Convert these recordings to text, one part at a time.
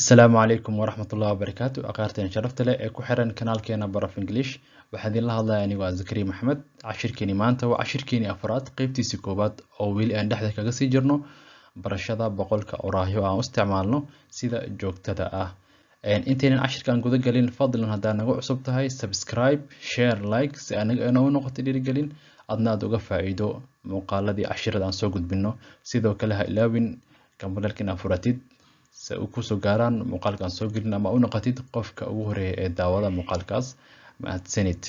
السلام عليكم ورحمة الله وبركاته أقارتين شرفت له كحرن كنال كينا برف إنجليش وحدي الله الله يعني وزكريا محمد عشر كيني مانتا وعشر كيني أفراد قيبتي سكوبات أو ويل أن دحدك قصي جرنو برشادة بقولك أوراهيو أو استعمالنو سيدا جوكتدا إن انتين عشر كان قد قلين فضلا هدا نقو عصبتهاي سبسكرايب شير لايك سأنا نقطة دير قلين أدنا دوغا فايدو مقالة دي عشر دان سو قد بنو سيدو كلها إلاوين كمبلالكين أفراتيد se uu kusoo gaaraan muuqaalkan soo gelin ama u noqotid qofka ugu horeeya ee daawada muuqaalkaas mahadsanid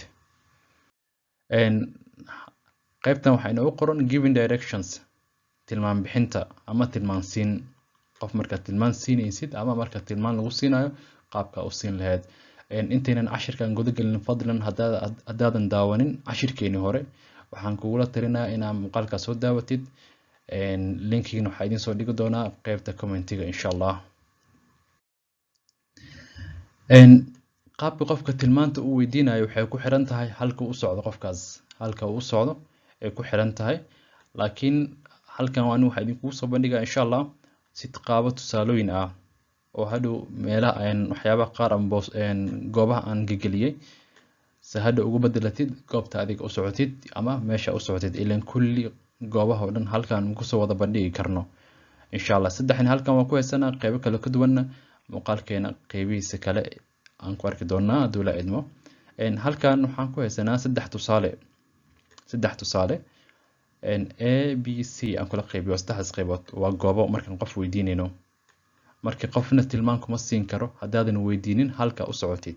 qaybtan waxaa inoogu qoran giving directions tilmaan bixinta ama tilmaansiin qof markaad tilmaan siinaysid ama markaad tilmaan lagu siinayo qaabka u siin lahayd intaynan cashirkan guda gelin fadlan haddaadan daawanin cashirkeeni hore waxaan kugula talinayaa inaad muuqaalkaas soo daawatid linkigan waxaa idin soo dhigi doonaa qaybta commentiga insha allah qaabka qofka tilmaanta uu weydiinayo waxay ku xiran tahay halka uu socdo qofkaas halka uu socdo ay ku xiran tahay laakiin halkan waan waxa idin kugu soo bandhigaa insha allah si qaabo tusaalooyin ah oo hadhow meelaha waxyaabaha qaar goobaha aan gegeliyay si hadhow ugu bedelatid goobta adiga u socotid ama meesha u socotid ilaan kulli goobaha oo dhan halkan ku soo wada bandhigi karno insha allah saddexna halkan waan ku haysanaa qaybo kale ka duwanna muuqaalkeena qaybihiisa kale aan ku arki doonaa hadduu la idmo halkan waxaan ku haysanaa saddex tusaale a b c aan kula qaybiyo saddexdaas qaybood waa goobo markaan qof weydiinayno markii qofna tilmaan kuma siin karo haddaadan weydiinin halka u socotid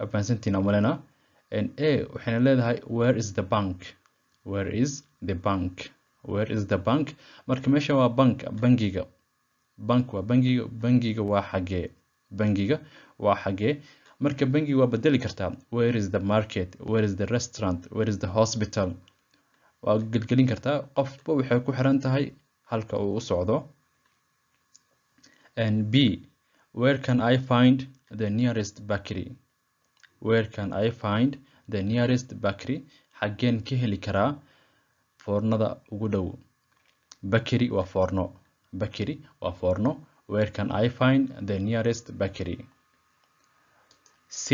afahansantiin amalena a waxayna leedahay where is the bank where is the bank where is the bank marka meesha waa bangiga bank waa bangiga waa xagee bangiga waa xagee marka bangiga waa bedeli kartaa where is the market where is the restaurant where is the hospital waa gelgelin kartaa qofba waxay ku xiran tahay halka uu u socdo and b where can I find the nearest bakery where can I find the nearest bakery xageen ka heli karaa foornada ugu dhow bakery waa foorno bakery waa foorno where can I find the nearest bakery c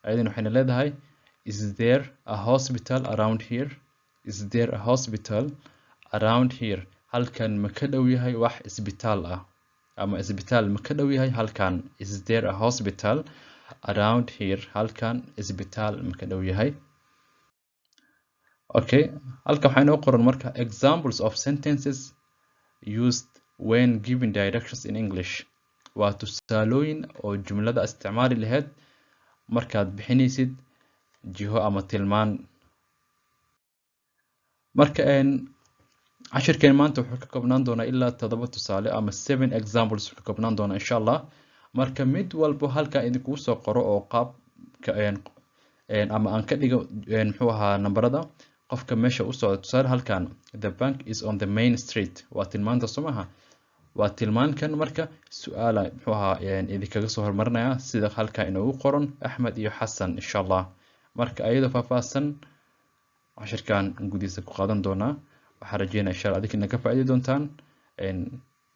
ayadana waxayna leedahay is there a hospital around here is there a hospital around here halkan ma ka dhow yahay wax isbitaal ah ama isbitaal ma ka dhow yahay halkan is there a hospital around here halkan isbitaal ma ka dhow yahay okay halka waxaa inoo qoran marka examples of sentences used when giving directions in English waa tusaalooyin oo jumlada isticmaali lahayd markaad bixinaysid jiho ama tilmaan marka cashirkeen maanta wuxuu ka koobnaan doonaa ilaa 7 tusaale ama 7 examples ka koobnaan doonaa insha Allah marka mid walba halka idinku soo qoro oo qaabka ama aan ka dhigo muxuu ahaa nambarada qofka meesha u socdo tusaale halkan the bank is on the main street waa tilmaanta somaha waa tilmaankan marka su'aala muxuu ahaa idinkaga soo hormarinaya sida halka inoogu qoran Axmed iyo Xasan insha Allah marka ayada faahfaahsan cashirkan gudihiisa ku qaadan doonaa waxaan rajeynayaa insha Allah adikina ka faa'iidi doontaan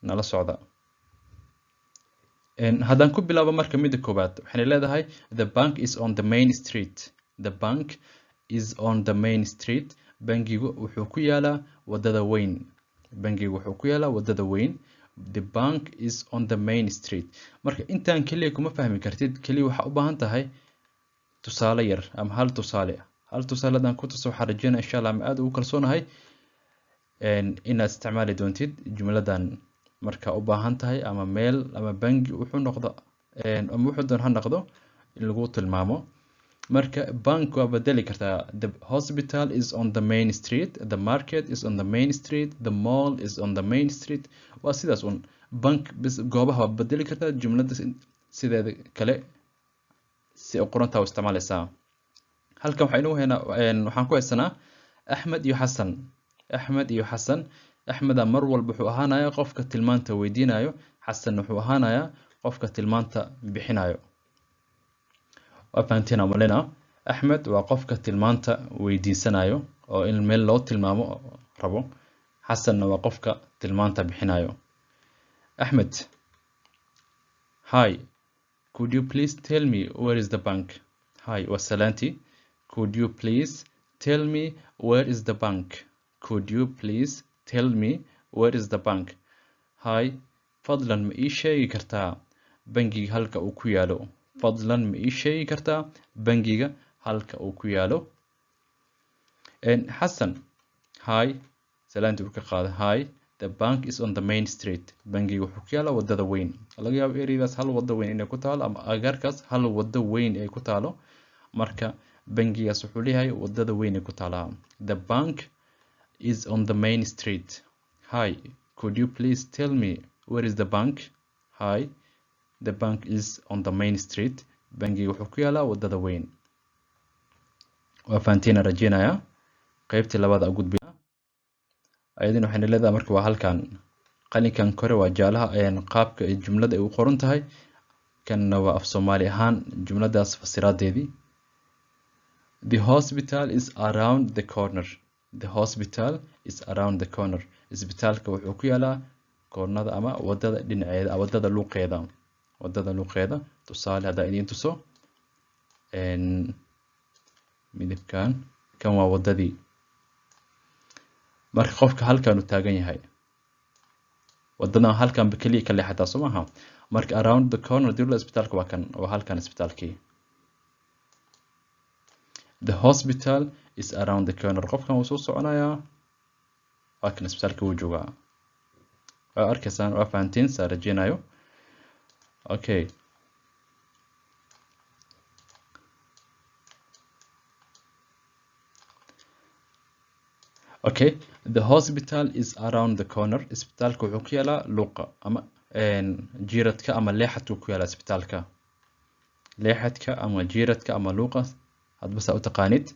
nala socda haddaan ku bilaabo marka midda koobaad waxay leedahay the bank is on the main street the bank is on the main street bangigu wuxuu ku yaalaa wadada weyn bangigu wuxuu ku yaalaa wadada weyn the bank is on the main street marka intaan kaliya kuma fahmi kartid kaliya waxa u baahan tahay tusaale yar ama hal tusaaladan ku tuso waxaan rajeynayaa insha Allah ma aad ugu kalsoonahay inaad isticmaali doontid jumladan marka u baahan tahay ama meel ama bangi wuxuu noqdo ama wuxuu doon ha noqdo in lagu tilmaamo marka bank waa bedeli kartaa the hospital is on the main street the market is on the main street the mall is on the main street waa sidaas un bank bis goobaha waa bedeli kartaa jumlada sideeda kale si qoranta u isticmaalaysaa halkan waxaynu waxaan ku haysanaa Axmed iyo Xasan Axmeda mar walba wuxuu ahaanayaa qofka tilmaanta weydiinayo Xasan wuxuu ahaanayaa qofka tilmaanta bixinayo waa fahanteen amalena Axmed waa qofka tilmaanta weydiisanayo oo in meel loo tilmaamo rabo Xasanna waa qofka tilmaanta bixinayo Axmed hi, could you please tell me where is the bank? Hi, waa salaantii. Could you please tell me where is the bank? Could you please tell me where is the bank? Hi, fadlan ma ii sheegi kartaa bangiga halka uu ku yaalo? Fadlan ma ii sheegi kartaa bangiga halka uu ku yaalo? Xasan, hi, salaantii uu ka qaaday. Hi, the bank is on the main street. Bangiga wuxuu ku yaalaa wadada weyn. Laga yaabo ereydaas hal wado weyn inay ku taalo ama agaarkaas hal wado weyn ay ku taalo. Marka bangigaas wuxuu leeyahay wadada weyn ay ku taalaa. The bank is on the main street. Hi, could you please tell me where is the bank? Hi, the bank is on the main street. Bangiga wuxuu ku yaalaa wadada weyn. Waa fahantiina rajeynayaa. qaybtii labaad u gudbina. ayadina waxayna leedahay marka waa halkan qalinkan kore waa jaalaha qaabka ay jumlada ay u qoran tahay, kanna waa af Soomaali ahaan jumladaas fasiraadeedii. The hospital is around the corner. The hospital is around the corner. Isbitaalka wuxuu ku yaalaa koornada ama wadada dhinaceeda, wadada luuqeeda. Wadada luuqeeda. Tusaale hadda idin tuso midabkan kan waa wadadii. marka qofka halkan uu taagan yahay wadana halkan kaliya ka leexataa Soomaha. marka around the corner dib isbitaalka waa kan, waa halkan isbitaalkii. The hospital is around the corner. qofkan uu soo soconayaa waa kan isbitaalka uu joogaa. waa arkaysaan, waa fahantiin saa rajeynayo. Okay, okay, the hospital is around the corner. isbitaalka wuxuu ku yaalaa luuqa ama jiradka ama leexadka ku yaalaa isbitaalka. leexadka ama jiradka ama luuqa hadba saa u taqaanid.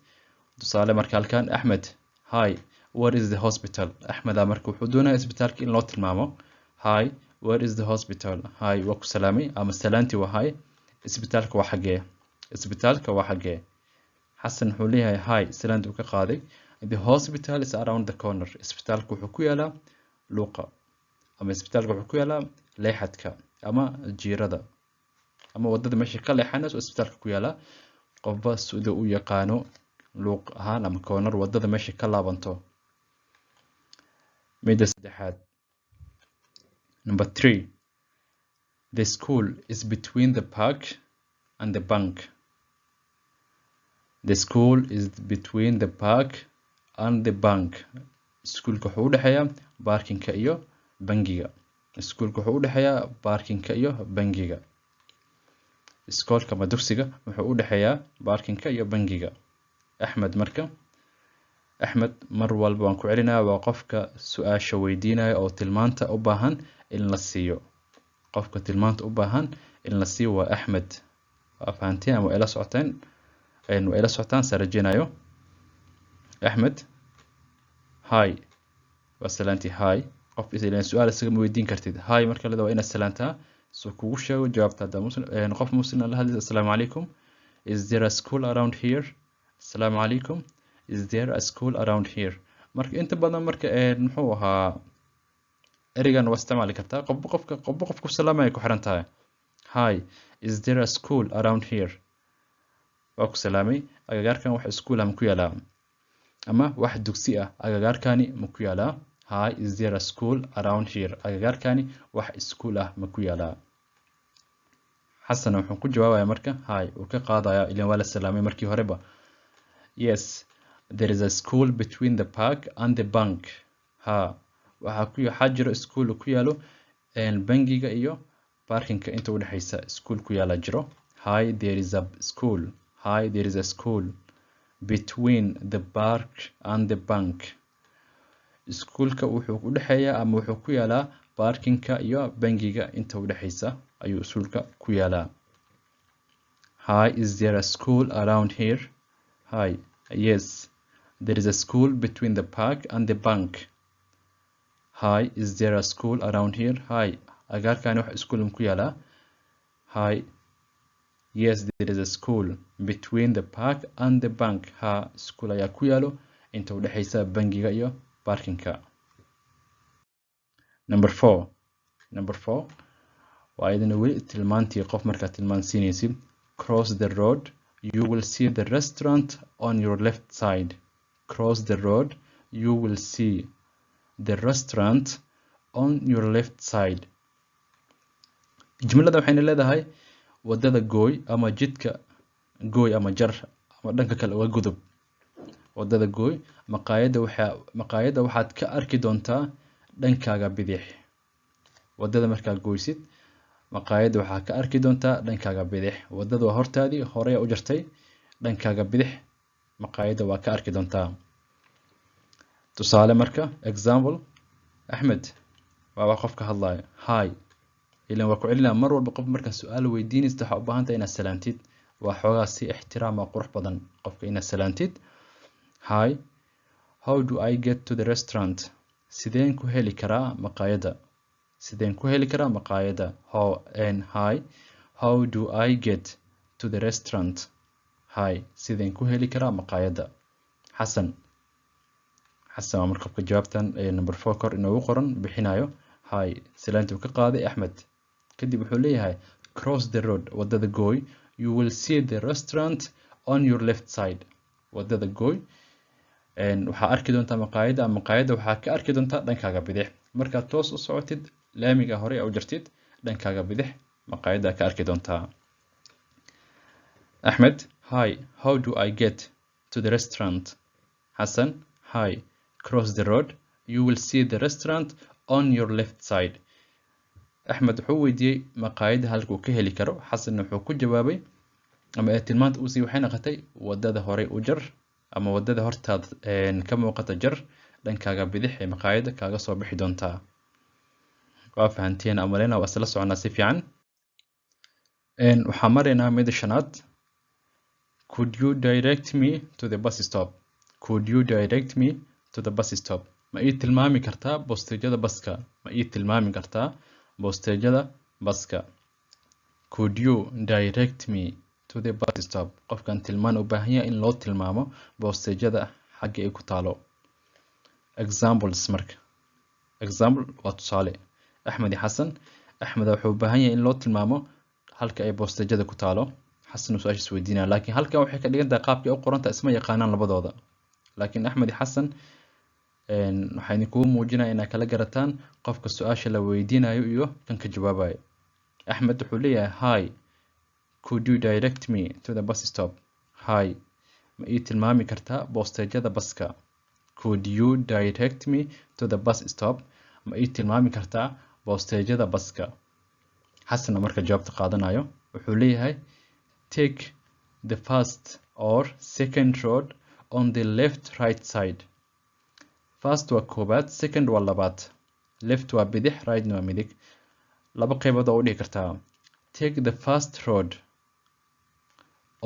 tusaale marka halkan Axmed, hi, where is the hospital? Axmed marka wuxuu doonayaa isbitaalka in loo tilmaamo. Hi, where is the hospital? Hi, waa ku salaamay ama salaantii waa hi. isbitaalka waa xagee? isbitaalka waa xagee? Xasan wuxuu leeyahay hi, salaantii uu ka qaaday. The hospital is around the corner. isbitaalka wuxuu ku yaalaa luuqa ama isbitaalka wuxuu ku yaalaa leexadka ama jiirada ama wadada meesha ka leexanayso isbitaalka ku yaalaa. qofba sida uu yaqaano luuq ahaan ama corner wadada meesha ka laabanto. midda saddexaad, number 3, the school is between the park and the bank. The school is between the park and the bank. iskuulka wuxuu u dhexeeyaa baarkinka iyo bangiga. iskuulka wuxuu u dhexeeyaa baarkinka iyo bangiga. iskoolka ama dugsiga wuxuu u dhexeeyaa baarkinka iyo bangiga. Axmed marka Axmed mar walba waan ku celinayaa waa qofka su'aasha weydiinaya oo tilmaanta u baahan in la siiyo. qofka tilmaanta u baahan in la siiyo waa Axmed. waa fahanteen ama ila socoteen waa ila socotaan saa rajeynayo. Axmed, hi, waa salaantii. hi, qof islaan su'aal isaga weydiin kartid. hi marka la waa inaad salaantaa soo kugu sheego jawaabta. hadda qof muslim la hadlay assalaamu calaykum, is there a school around here? assalaamu calaykum, is there a school around here? marka inta badan marka muxuu ahaa ereygan waa isticmaali kartaa qofba qofku salaamay ku xiran tahay. hi, is there a school around here? waa ku salaamay, agagaarkan wax iskuul ah ma ku yaalaa ama wax dugsi ah agagaarkani ma ku yaalaa? hi, is there a school around here? agagaarkani wax iskuul ah ma ku yaalaa? xasan wuxuu ku jawaabayaa marka hi uu ka qaadayaa ilaan waa la salaamay markii horeba. yes, there is a school between the park and the bank. ha, waxaa jiro iskuul ku yaalo bangiga iyo parkinka inta u dhaxaysa iskuul ku yaala jiro. hi, there is a school. hi, there is a school between the park and the bank. iskuulka wuxuu u dhaxeeyaa ama wuxuu ku yaalaa parkinka iyo bangiga inta u dhaxaysa ayuu iskuulka ku yaalaa. hi, is there a school around here? hi, yes, there is a school between the park and the bank. hi, is there a school around here? hi, agaarkani wax iskuul ku yaalaa. hi, yes, there is a school between the park and the bank. ha, iskuul ayaa ku yaalo inta u dhaxaysa bangiga iyo parkinka. number 4, waa idina weli tilmaantii qof markaa tilmaansiinaysid. Cross the road, you will see the restaurant on your left side. Cross the road, you will see the restaurant on your left side. jumlada waxayna leedahay wadada gooy ama jidka gooy ama jar ama dhanka kale uga gudub. wadada gooy, maqaayada waxaad ka arki doontaa dhankaaga bidix. wadada markaa gooysid, maqaayada waxaad ka arki doontaa dhankaaga bidix. wadada waa hortaadii, hore u jartay, dhankaaga bidix maqaayada waa ka arki doontaa. tusaale marka example, Axmed waa qof ka hadlaya. Hi, ilan waa ku celinaa mar walba qof markaa su'aal weydiinaysid waxaa u baahan tahay inaad salaantid. waa xoogaa si ixtiraam ah qurux badan qofka inaad salaantid. Hi, how do I get to the restaurant? sideen ku heli karaa maqaayada? sideen ku heli karaa maqaayada? Hi, how do I get to the restaurant? Hi, sideen ku heli karaa maqaayada? Xasan waa markabka jawaabtan number 4 kor inoogu qoran bixinayo. Hi, salaantii ka qaaday Axmed. kadib wuxuu leeyahay cross the road, wadada gooy, you will see the restaurant on your left side. wadada gooy waxaa arki doontaa maqaayada, maqaayada waxaa ka arki doontaa dhankaaga bidix. markaad toos u socotid laamiga hore u jartid, dhankaaga bidix maqaayada ka arki doontaa. Axmed, hi, how do I get to the restaurant? Xasan, hi, cross the road, you will see the restaurant on your left side. Axmed wuxuu weydiiyey maqaayada halkuu ka heli karo. Xasan wuxuu ku jawaabay ama tilmaanta uu siiyey waxay noqotay wadada hore u jar ama wadada hortaad ka muuqata jar, dhankaaga bidix ee maqaayada kaaga soo bixi doontaa. waa fahanteen amalena waa isla soconaa si fiican. waxaan maraynaa mid shanaad. Could you direct me to the bus stop? Could you direct me to the bus stop? ma ii tilmaami kartaa bosteejada baska? ma ii tilmaami kartaa bosteejada baska? Could you direct me to the bus stop? qofkan tilmaan u baahan yahay in loo tilmaamo bosteejada xagga ay ku taalo. Examples marka. Example waa tusaale. Axmed iyo Xasan. Axmed wuxuu u baahan yahay in loo tilmaamo halka ay bosteejada ku taalo. Xasan su'aasha isweydiinaya, laakiin halkan waxay ka dhigan tahay qaabkii u qoranta isma yaqaanaan labadooda. laakiin Axmed iyo Xasan waxay idinkugu muujinaya inaad kala garataan qofka su'aasha la weydiinayo iyo kan ka jawaabayo. Axmed wuxuu leeyahay, hi, could you direct me to the bus stop? Hi, ma ii tilmaami kartaa bosteejada baska? Could you direct me to the bus stop? ma ii tilmaami kartaa bosteejada baska? Xasan marka jawaabta qaadanayo wuxuu leeyahay, take the first or second road on the left right side. First waa koobaad, second waa labaad, left waa bidix, right waa midig. laba qaybood oo u dhihi kartaa. Take the first road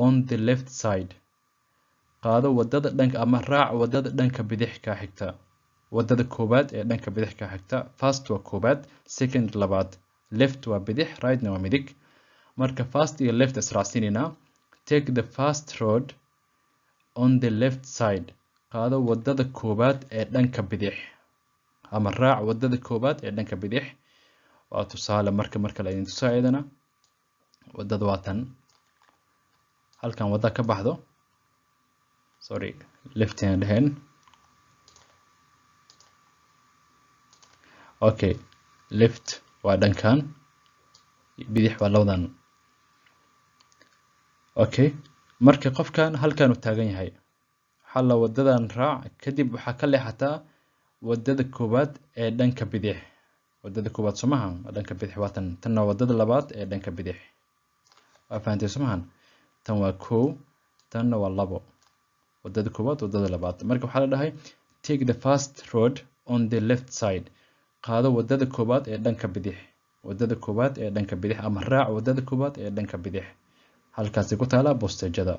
on the left side. qaado wadada dhanka ama raac wadada dhanka bidix ka xigta. wadada koobaad ee dhanka bidix ka xigta. First waa koobaad, second labaad, left waa bidix, right waa midig. marka first iyo left israacsinina. Take the first road on the left side. qaado wadada koobaad ee dhanka bidix ama raac wadada koobaad ee dhanka bidix. waa tusaale marka la idin tusaayadana wadada waa tan. halkan wada ka baxdo, sorry, left hand dheheen. okay, left waa dhankan, bidix waa labadan. okay, marka qofkan halkan uu taagan yahay, xalla wadadan raac, kadib waxaa ka leexataa wadada koobaad ee dhanka bidix. wadada koobaad somahan dhanka bidix waa tan. tanna wadada labaad ee dhanka bidix. waa fahantay somahan? tan waa kow, tanna waa labo. wadada koobaad, wadada labaad. marka waxaa la dhahay take the first road on the left side. qaado wadada koobaad ee dhanka bidix. wadada koobaad ee dhanka bidix ama raac wadada koobaad ee dhanka bidix. halkaasi ku taala bosteejada.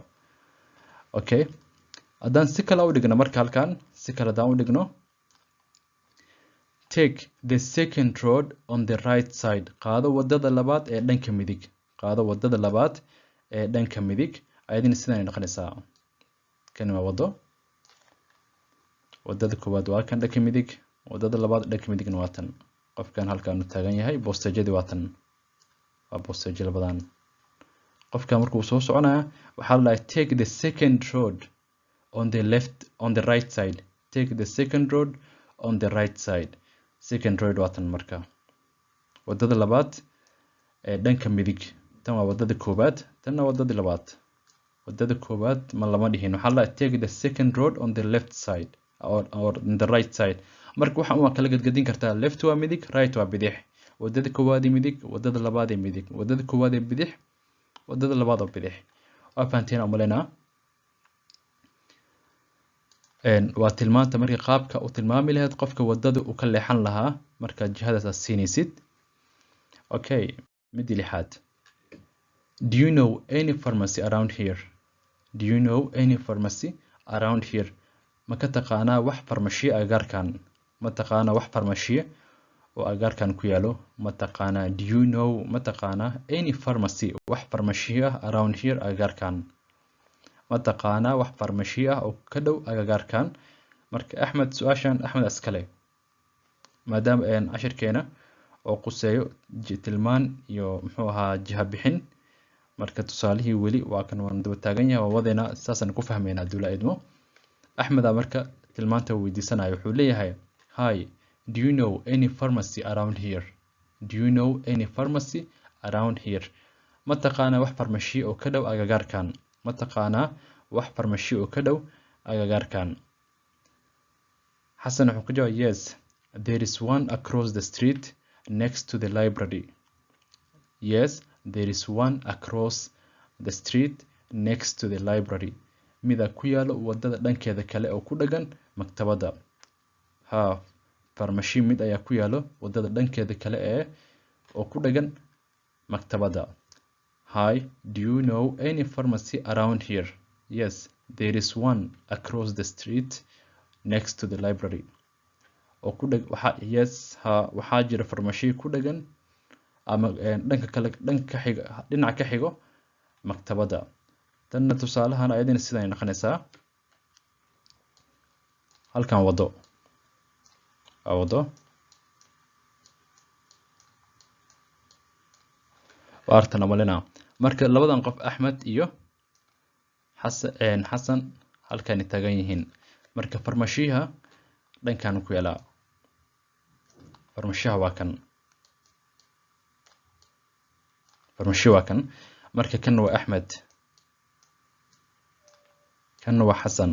okay, haddaan si kale u dhigno marka halkan si kale haddaan u dhigno, take the second road on the right side. qaado wadada labaad ee dhanka midig. qaado wadada labaad ee dhanka midig. ayadina sidaan noqonaysaa. kan waa wado. wadada koobaad waa kan dhanka midig, wadada labaad dhanka midigna waa tan. qofkan halkan uu taagan yahay bosteejadii waa tan. waa boosteejo labadan qofka markuu soo soconaya waxaa la dhahay take the second road on the right side. Take the second road on the right side. Second road waa tan marka wadada labaad ee dhanka midig. Tan waa wadada koobaad, tanna wadada labaad. Wadada koobaad ma lama dhihin, waxaa la take the second road on the left side or on the right side. Marka waxaan waa kala gadgadin kartaa, left waa midig, right waa bidix. Wadada koobaad ee midig, wadada labaad ee midig. Wadada koobaad ee bidix, wadada labaad oo bidix. Waa fahanteen umaleynaa. waa tilmaanta markii qaabka uu tilmaami lahayd qofka wadada uu ka leexan lahaa marka jihadaas aad siinaysid. Okay, mid lixaad. Do you know any pharmacy around here? Do you know any pharmacy around here? Ma ka taqaanaa wax farmashiye agagaarkan? Ma taqaanaa wax farmashiye oo agagaarkan ku yaalo? Ma taqaanaa? Do you know? Ma taqaanaa any pharmacy wax farmashiye ah around here agagaarkan? ma taqaanaa wax farmashi ah oo ka dhow agagaarkan? Marka Axmed su'aashan Axmed askale maadaama cashirkeena oo quseeyo tilmaan iyo muxuu ahaa jiha bixin. Marka tusaalihii weli waa kan waan daba taagan yahay wadeena saasan ku fahmeynaa dula idmo. Axmed marka tilmaanta weydiisanayo wuxuu leeyahay hi, do you know any pharmacy around here? Do you know any pharmacy around here? ma taqaanaa wax farmashi oo ka dhow agagaarkan? ma taqaanaa wax farmashi oo ka dhow agagaarkan? Xasan wuxuu ku jawaabay yes, there is one across the street next to the library. Yes, there is one across the street next to the library. Mida ku yaalo wadada dhankeeda kale oo ku dhagan maktabada. Ha, farmashi mid ayaa ku yaalo wadada dhankeeda kale oo ku dhagan maktabada. Hi, do you know any pharmacy around here? Yes, there is one across the street next to the library. oo ku dhag yes, waxaa jira farmashi ku dhagan ama dhanka kale dhinaca ka xigo maktabada. Tanna tusaalahan ayadina sidan ay noqonaysaa. Halkan wado waartana malina. Marka labadan qof Axmed iyo Xasan halkan taagan yihiin. Marka farmashiha dhankan ku yaala. Farmashiha waa kan. Marka kan waa Axmed. Kan waa Xasan.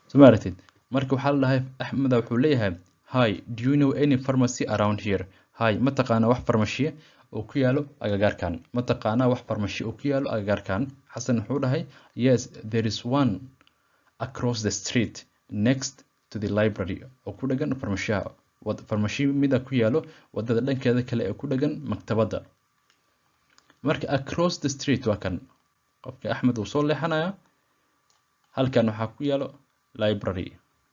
Sumaaratid. Marka waxaa la dhahay Axmed wuxuu leeyahay hi, do you know any pharmacy around here? Hi, ma taqaanaa wax farmashiye oo ku yaalo agagaarkan? Ma taqaanaa wax farmashi oo ku yaalo agagaarkan? Xasan wuxuu dhahay yes, there is one across the street next to the library. oo ku dhagan farmashiha. farmashi mida ku yaalo wadada dhankeeda kale ee ku dhagan maktabada. Marka across the street waa kan qofka Axmed uu soo leexanaya. Halkan waxaa ku yaalo library,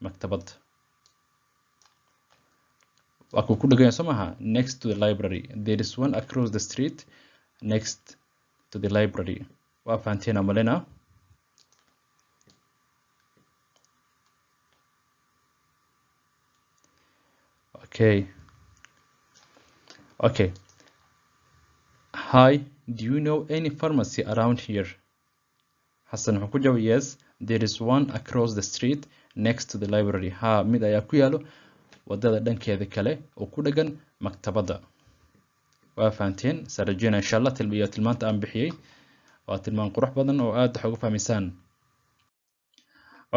maktabad. waa ku dhagan samaha next to the library. There is one across the street next to the library. waa fahanteena malena. Okay. Hi, do you know any pharmacy around here? Xasan wuxuu ku jawaabay yes, there is one across the street next to the library. Ha, mid ayaa ku yaalo wadada dhankeeda kale oo ku dhagan maktabada. waa fahanteen sarajina insha Allah tilmaanta aan bixiyay waa tilmaan qurux badan oo aad wax uga fahmaysaan.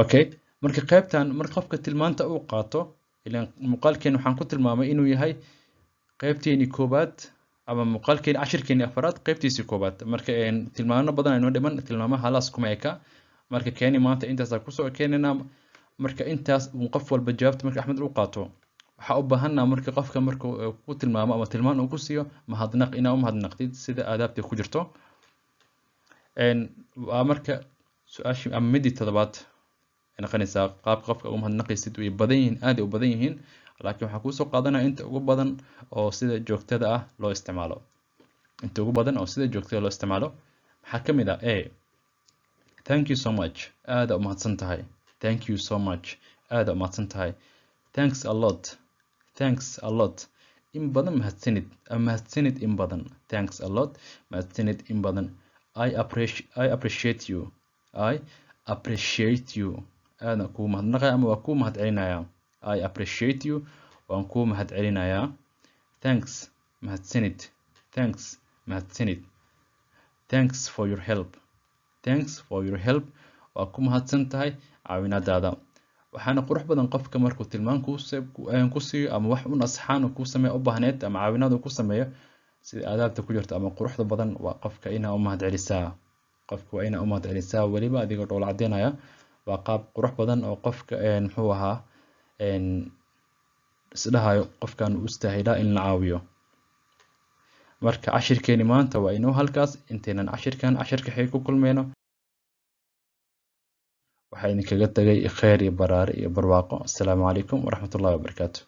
Okay, marka qaybtan marka qofka tilmaanta uu qaato ilaan muuqaalkeen waxaan ku tilmaamay inuu yahay qaybteeni koobaad ama muuqaalkeen cashirkeeni afraad qaybtiisii koobaad. marka tilmaano badan aynu dhiman tilmaamaha halaas kuma eka. marka keeni maanta intaas ku soo keenana. marka intaas qof walba jawaabta marka Axmed uu qaato waxa u baahanaa marka qofka marka ku tilmaamo ama tilmaan uu ku siiyo mahadnaq inaa u mahadnaqtid sida aadaabta ku jirto. waa marka su'aashi ama midi toddobaad noqonaysaa qaab qofka u mahadnaqaysid way badan yihiin, aad u badan yihiin, laakiin waxa ku soo qaadanaya inta ugu badan oo sida joogtada ah loo isticmaalo. maxaa kamid ah thank you so much, aad u mahadsan tahay. Thank you so much, aad u mahadsan tahay. Thanks a lot, in badan mahadsanid ama mahadsanid in badan. Thanks a lot, mahadsanid in badan. I appreciate you. I appreciate you. Aadna kuu mahadnaqaya ama waa kuu mahadcelinayaa. I appreciate you, waan kuu mahadcelinayaa. Thanks, mahadsanid. Thanks, mahadsanid. Thanks for your help. Thanks for your help, waa ku mahadsan tahay caawinadaada. waxaana qurux badan qofka markuu tilmaan ku siiyo ama wax u nasaxaan ku sameeyo u baahneed ama caawinaad ku sameeyo sida aadaabta ku jirta ama quruxda badan waa qofka inaa u mahadcelisaa. qofka waa inaa u mahadcelisaa weliba adigoo dhoola cadeynaya. waa qaab qurux badan oo qofka muxuu ahaa isdhahayo qofkan u istaahilaa in la caawiyo. marka cashirkeeni maanta waa inoo halkaas. intaynan cashirka xig ku kulmeyno waxaa idinkaga tagay kheyr iyo baraare iyo barwaaqo. Assalaamu calaykum waraxmatullaahi wabarakaatuh.